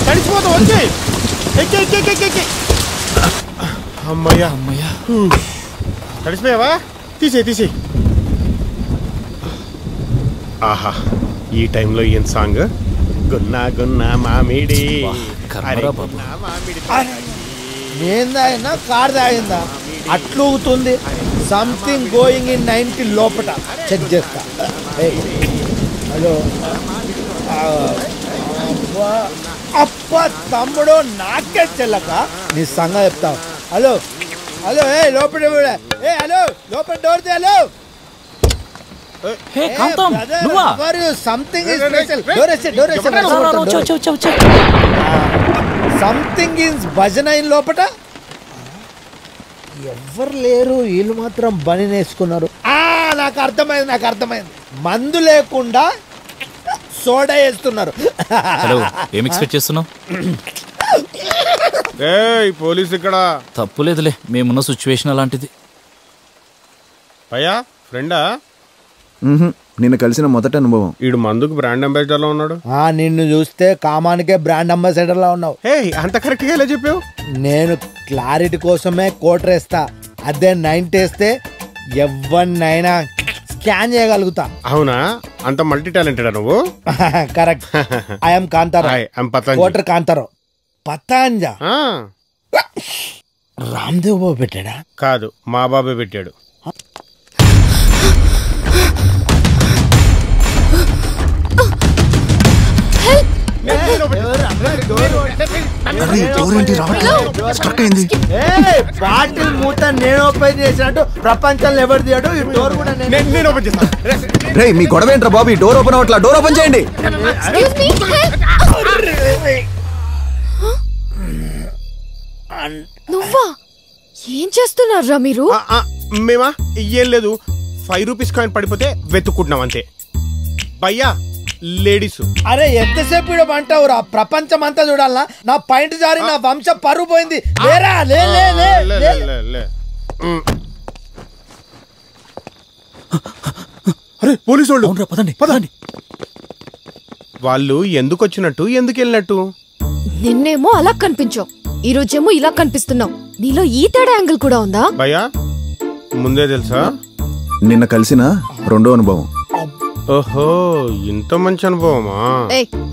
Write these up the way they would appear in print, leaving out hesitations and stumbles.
తడిసిపోతావు వచ్చి అమ్మయ్యా అమ్మయ్యా తడిసిపోయావా తీసే ఆహా ఈ టైంలో ఏం సాంగ్ గున్నా గున్నా మామిడి ఏందా కార్ తాగిందా అట్లూగుతుంది సంథింగ్ గోయింగ్ ఇన్ 90 లోపట చెక్ చేస్తా హలో అప్ప తమ్ముడు నాకే చెల్లక నీ సంగతి చెప్తావు హలో హలో లోపల హలో లోపల డోర్ హలో సంథింగ్ ఇస్ భజన ఇన్ లోపట ఎవరు లేరు వీళ్ళు మాత్రం బని నేసుకున్నారు నాకు అర్థమైంది మందు లేకుండా సోడా వేస్తున్నారు ఏం ఎక్స్పెక్ట్ చేస్తున్నావు పోలీస్ ఇక్కడ తప్పులేదులే మేమున్న సిచ్యువేషన్ అలాంటిది భయ్యా ఫ్రెండా నిన్ను కలిసిన మొదటి అనుభవం ఈడు మందుకు బ్రాండ్ అంబాసిడర్ లో ఉన్నాడు నిన్ను చూస్తే కామానికే బ్రాండ్ అంబాసిడర్ లా ఉన్నావు అంత కరెక్ట్ గా ఎలా చెప్పావు నేను క్లారిటీ కోసమే కోట్ వేస్తా అదే 90 వేస్తే ఎవరినైనా స్కాన్ చేయగలుగుతా అవునా అంత మల్టీ టాలెంటెడ్ నువ్వు కరెక్ట్ ఐఎమ్ కాంతారావు కోటర్ కాంతారావు పతాంజా రామ్దేవ్ బాబు పెట్టాడా కాదు మా బాబే పెట్టాడు బాటిల్ మూత నేను ఓపెన్ చేసినట్టు ప్రపంచంలో ఎవరు తీయడు ఈ డోర్ కూడా నేను ఓపెన్ చేస్తా మీ గొడవ ఏంట్రా బాబు ఈ డోర్ ఓపెన్ అవట్లా డోర్ ఓపెన్ చేయండి నువ్వా ఏం చేస్తున్నారా మీరు మేమా ఏం లేదు 5 రూపీస్ కాయిన్ పడిపోతే వెతుక్కుంటున్నాం అంతే భయ్యా లేడీస్ అరే ఎంతసేపు అంటావురా ప్రపంచం అంతా చూడాలనా నా పాయింట్ జారి నా వంశ పరువు పోయింది అరే పోలీసు వాళ్ళు పదండి వాళ్ళు ఎందుకు వచ్చినట్టు ఎందుకు వెళ్ళినట్టు నిన్నేమో అలా కనిపించావు ఈ రోజేమో ఇలా కనిపిస్తున్నావు నీలో ఈ తేడా యాంగిల్ కూడా ఉందా భయ్యా ముందే తెలుసా నిన్న కలిసిన రెండో అనుభవం ఓహో ఇంత మంచి అనుభవమా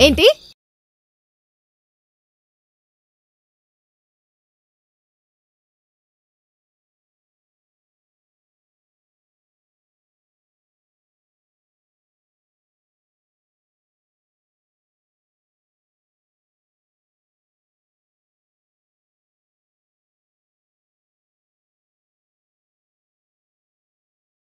ఏంటి